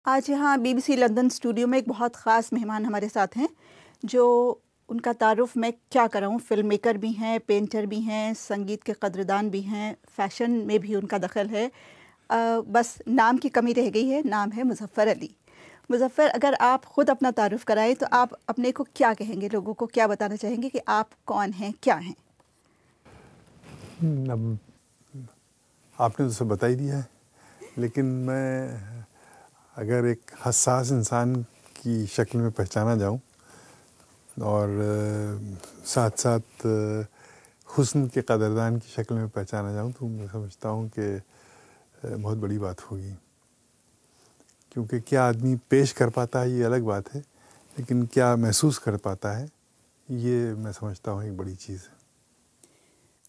आज यहाँ BBC London studio में एक बहुत ख़ास मेहमान हमारे साथ हैं, जो उनका तारुफ़ मैं क्या कराऊँ, फ़िल्म मेकर भी हैं, पेंटर भी हैं, संगीत के कद्रदान भी हैं, फ़ैशन में भी उनका दखल है। बस नाम की कमी रह गई है, नाम है मुज़फ़्फ़र अली। मुज़फ़्फ़र, अगर आप ख़ुद अपना तारुफ़ कराएँ तो आप अपने को क्या कहेंगे, लोगों को क्या बताना चाहेंगे कि आप कौन हैं, क्या हैं? अब आपने तो सब बता ही दिया है, लेकिन मैं अगर एक हसास इंसान की शक्ल में पहचाना जाऊं और साथ साथ हुस्न के कदरदान की शक्ल में पहचाना जाऊं तो मैं समझता हूं कि बहुत बड़ी बात होगी। क्योंकि क्या आदमी पेश कर पाता है ये अलग बात है, लेकिन क्या महसूस कर पाता है ये मैं समझता हूं एक बड़ी चीज़ है।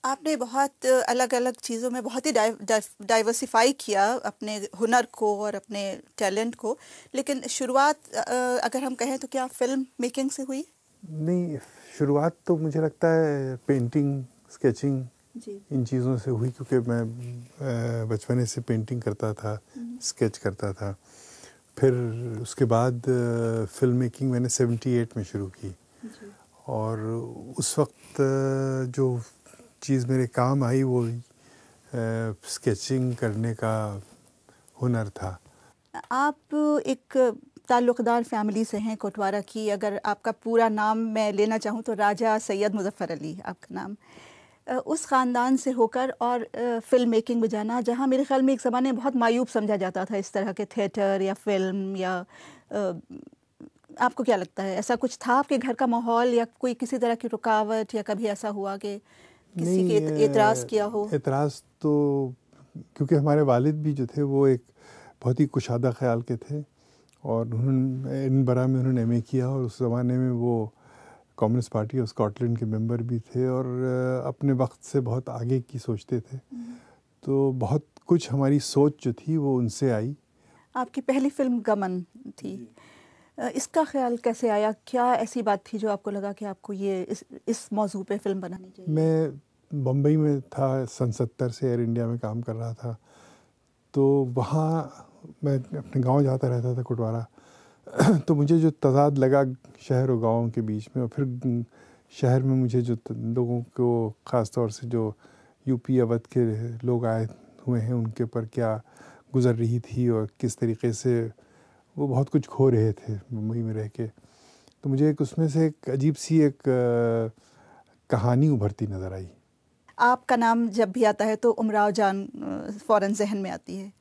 आपने बहुत अलग-अलग चीज़ों में बहुत ही डाइवर्सिफ़ाई किया अपने हुनर को और अपने टैलेंट को, लेकिन शुरुआत अगर हम कहें तो क्या फ़िल्म मेकिंग से हुई? नहीं, शुरुआत तो मुझे लगता है पेंटिंग, स्केचिंग जी। इन चीज़ों से हुई, क्योंकि मैं बचपने से पेंटिंग करता था, स्केच करता था। फिर उसके बाद फ़िल्म मेकिंग मैंने 78 में शुरू की जी। और उस वक्त जो चीज़ मेरे काम आई वो स्केचिंग करने का हुनर था। आप एक ताल्लुक़दार फ़ैमिली से हैं, कोटवारा की। अगर आपका पूरा नाम मैं लेना चाहूँ तो राजा सैयद मुज़फ़्फ़र अली आपका नाम। उस ख़ानदान से होकर और फ़िल्म मेकिंग में जाना, जहाँ मेरे ख़्याल में एक ज़माने में बहुत मायूब समझा जाता था इस तरह के थिएटर या फ़िल्म या आपको क्या लगता है, ऐसा कुछ था आपके घर का माहौल या कोई किसी तरह की रुकावट या कभी ऐसा हुआ कि किसी के नहीं, एतराज़ किया हो? एतराज़ तो क्योंकि हमारे वालिद भी जो थे वो एक बहुत ही कुशादा ख़्याल के थे और उन्होंने एडिनबरा में उन्होंने एमए किया और उस ज़माने में वो कम्युनिस्ट पार्टी ऑफ स्कॉटलैंड के मेंबर भी थे और अपने वक्त से बहुत आगे की सोचते थे। तो बहुत कुछ हमारी सोच जो थी वो उनसे आई। आपकी पहली फ़िल्म गमन थी। इसका ख़्याल कैसे आया? क्या ऐसी बात थी जो आपको लगा कि आपको ये इस मौज़ू पे फ़िल्म बनानी चाहिए? मैं बम्बई में था, सन 70 से एयर इंडिया में काम कर रहा था। तो वहाँ मैं अपने गाँव जाता रहता था कोटवारा। तो मुझे जो तज़ाद लगा शहर और गाँव के बीच में, और फिर शहर में मुझे जो लोगों को ख़ास तौर से जो यूपी अवध के लोग आए हुए हैं उनके ऊपर क्या गुज़र रही थी और किस तरीक़े से वो बहुत कुछ खो रहे थे मुंबई में रह के। तो मुझे एक उसमें से एक अजीब सी एक कहानी उभरती नज़र आई। आपका नाम जब भी आता है तो उमराव जान फ़ौरन ज़हन में आती है।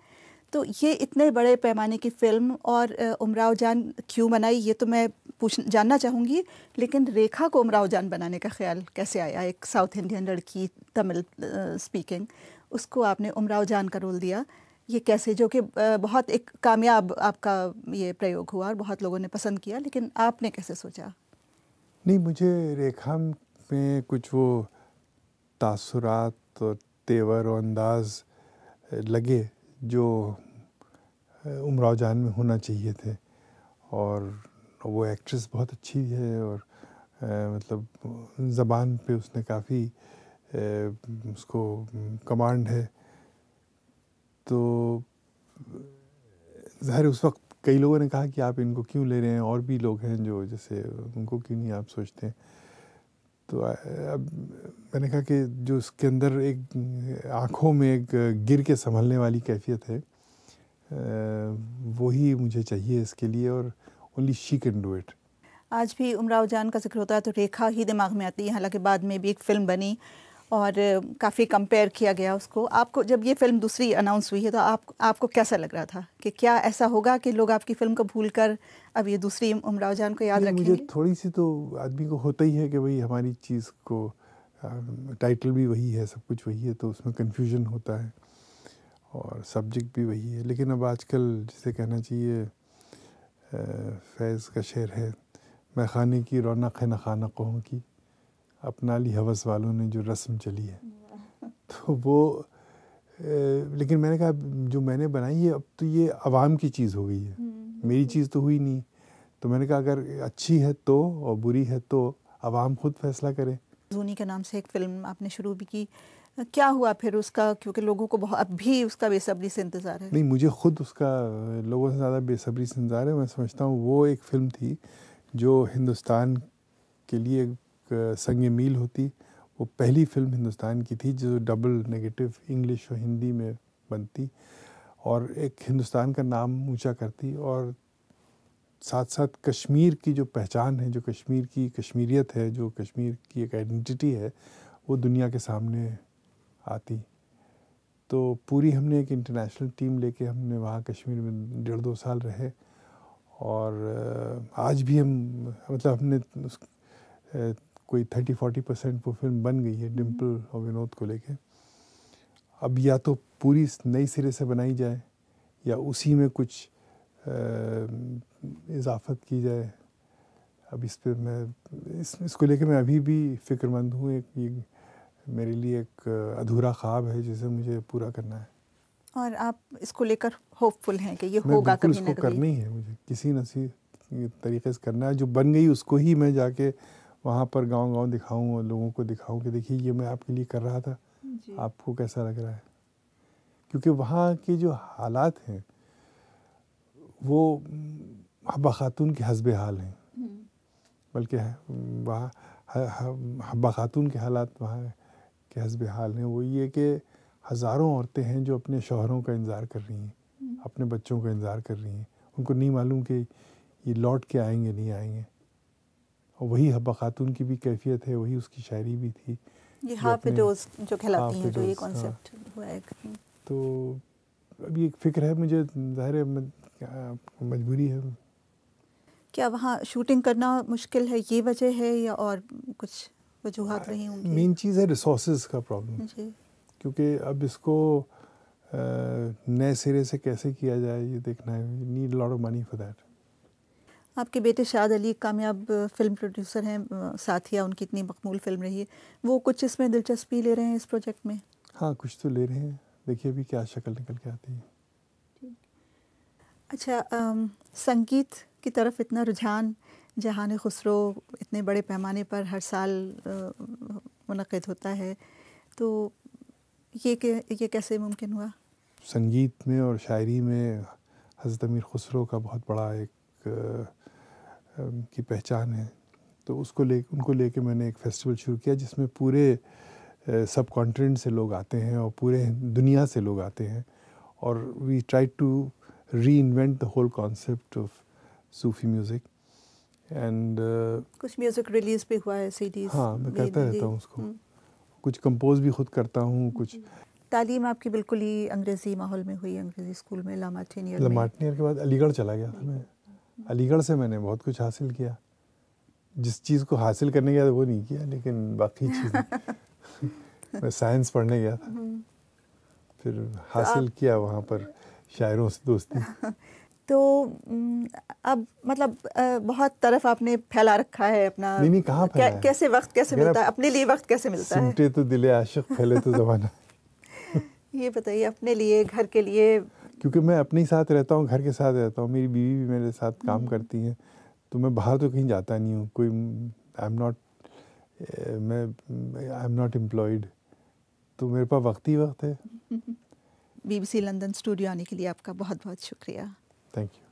तो ये इतने बड़े पैमाने की फ़िल्म और उमराव जान क्यों बनाई, ये तो मैं जानना चाहूँगी, लेकिन रेखा को उमराव जान बनाने का ख़्याल कैसे आया? एक साउथ इंडियन लड़की, तमिल स्पीकिंग, उसको आपने उमराव जान का रोल दिया। ये कैसे, जो कि बहुत एक कामयाब आपका ये प्रयोग हुआ और बहुत लोगों ने पसंद किया, लेकिन आपने कैसे सोचा? नहीं, मुझे रेखा में कुछ वो तासुरात और तेवर और अंदाज़ लगे जो उमराव जान में होना चाहिए थे। और वो एक्ट्रेस बहुत अच्छी है और मतलब ज़बान पे उसने काफ़ी उसको कमांड है। तो ज़ाहिर उस वक्त कई लोगों ने कहा कि आप इनको क्यों ले रहे हैं, और भी लोग हैं जो जैसे उनको क्यों नहीं आप सोचते। तो अब मैंने कहा कि जो उसके अंदर एक आँखों में एक गिर के संभलने वाली कैफ़ियत है, वही मुझे चाहिए इसके लिए, और only she can do it. आज भी उमराव जान का ज़िक्र होता है तो रेखा ही दिमाग में आती है, हालांकि बाद में भी एक फ़िल्म बनी और काफ़ी कंपेयर किया गया उसको। आपको जब ये फ़िल्म दूसरी अनाउंस हुई है तो आपको कैसा लग रहा था कि क्या ऐसा होगा कि लोग आपकी फ़िल्म को भूलकर अब ये दूसरी उमराव जान को याद नहीं, रखेंगे? मुझे थोड़ी सी तो आदमी को होता ही है कि भाई हमारी चीज़ को टाइटल भी वही है, सब कुछ वही है, तो उसमें कन्फ्यूजन होता है और सब्जेक्ट भी वही है। लेकिन अब आजकल जिसे कहना चाहिए, फैज़ का शेर है, मैं खाने की रौनक है न खानक़ों की, अपना ली हवस वालों ने जो रस्म चली है। तो वो लेकिन मैंने कहा जो मैंने बनाई है अब तो ये अवाम की चीज़ हो गई है, मेरी चीज़ तो हुई नहीं। तो मैंने कहा अगर अच्छी है तो और बुरी है तो अवाम खुद फैसला करे। जूनी के नाम से एक फ़िल्म आपने शुरू भी की, क्या हुआ फिर उसका, क्योंकि लोगों को बहुत अब भी उसका बेसब्री से इंतज़ार है? नहीं, मुझे खुद उसका लोगों से ज़्यादा बेसब्री से इंतज़ार है। मैं समझता हूँ वो एक फ़िल्म थी जो हिंदुस्तान के लिए एक संग मील होती। वो पहली फ़िल्म हिंदुस्तान की थी जो डबल नेगेटिव इंग्लिश और हिंदी में बनती और एक हिंदुस्तान का नाम ऊंचा करती, और साथ साथ कश्मीर की जो पहचान है, जो कश्मीर की कश्मीरियत है, जो कश्मीर की एक आइडेंटिटी है, वो दुनिया के सामने आती। तो पूरी हमने एक इंटरनेशनल टीम लेके हमने वहाँ कश्मीर में 1.5-2 साल रहे, और आज भी हम मतलब हमने कोई 30-40% वो फिल्म बन गई है डिम्पल और विनोद को लेके। अब या तो पूरी नई सिरे से बनाई जाए या उसी में कुछ इजाफत की जाए। अब इस पे मैं इसको लेके मैं अभी भी फ़िक्रमंद हूँ। ये मेरे लिए एक अधूरा ख्वाब है जिसे मुझे पूरा करना है। और आप इसको लेकर होपफुल हैं कि ये मैं होगा बिल्कुल कभी ना इसको कभी? करना ही है, मुझे किसी न किसी तरीके से करना है। जो बन गई उसको ही मैं जाके वहाँ पर गांव-गांव दिखाऊं और लोगों को दिखाऊं कि देखिए ये मैं आपके लिए कर रहा था, आपको कैसा लग रहा है। क्योंकि वहाँ के जो हालात हैं वो हब्बा खातून के हस्बे हाल हैं, बल्कि वहाँ हब्बा खातून के हालात वहाँ के हस्बे हाल हैं। वो ये कि हज़ारों औरतें हैं जो अपने शौहरों का इंतज़ार कर रही हैं, अपने बच्चों का इंतज़ार कर रही हैं। उनको नहीं मालूम कि ये लौट के आएंगे नहीं आएंगे। और वही हब्बा खातून की भी कैफियत है, वही उसकी शायरी भी थी। ये हाफ विडोज़ जो कहलाती हैं, जो ये हाँ। कॉन्सेप्ट हुआ है। तो अभी एक फ़िक्र है मुझे, ज़ाहिर है मजबूरी है। क्या वहाँ शूटिंग करना मुश्किल है, ये वजह है, या और कुछ वजूहात रही होंगी? मेन चीज़ है रिसोर्सेज का प्रॉब्लम, जी। क्योंकि अब इसको नए सिरे से कैसे किया जाए ये देखना है। You need lot of money for that. आपके बेटे शाद अली कामयाब फिल्म प्रोड्यूसर हैं, साथिया उनकी इतनी मकबूल फिल्म रही है, वो कुछ इसमें दिलचस्पी ले रहे हैं इस प्रोजेक्ट में? हाँ, कुछ तो ले रहे हैं, देखिए अभी क्या शक्ल निकल के आती है। अच्छा, संगीत की तरफ इतना रुझान, जहान खुसरो इतने बड़े पैमाने पर हर साल मुनक़िद होता है, तो ये कैसे मुमकिन हुआ? संगीत में और शायरी में हज़रत अमीर खुसरो का बहुत बड़ा एक की पहचान है। तो उनको लेके मैंने एक फ़ेस्टिवल शुरू किया जिसमें पूरे सब कॉन्टिनेंट से लोग आते हैं और पूरे दुनिया से लोग आते हैं, और we try to reinvent the whole concept of Sufi music. And कुछ म्यूज़िक रिलीज़ भी हुआ है, सीडीज़? हाँ, मैं करता रहता हूँ उसको। कुछ कंपोज भी खुद करता हूँ। कुछ तालीम आपकी बिल्कुल ही अंग्रेज़ी माहौल में हुई, अंग्रेज़ी स्कूल में, ला मार्टिनियर में? ला मार्टिनियर के बाद अलीगढ़ चला गया था मैं। अलीगढ़ से मैंने बहुत कुछ हासिल किया। जिस चीज़ को हासिल करने गया था वो नहीं किया, लेकिन बाकी चीज़ें मैं साइंस पढ़ने गया था, फिर हासिल किया वहाँ पर शायरों से दोस्ती। तो अब मतलब बहुत तरफ आपने फैला रखा है अपना। नहीं कहाँ फैला है? कैसे वक्त कैसे मिलता है अपने लिए, वक्त कैसे मिलता है? सिमटे तो दिले आशिक, फैले तो ज़माना। ये बताइए, अपने लिए, घर के लिए? क्योंकि मैं अपने ही साथ रहता हूँ, घर के साथ रहता हूँ, मेरी बीवी भी मेरे साथ काम करती हैं, तो मैं बाहर तो कहीं जाता नहीं हूँ। आई एम नॉट एम्प्लॉयड, तो मेरे पास वक्त ही वक्त है। BBC लंदन स्टूडियो आने के लिए आपका बहुत बहुत शुक्रिया। Thank you.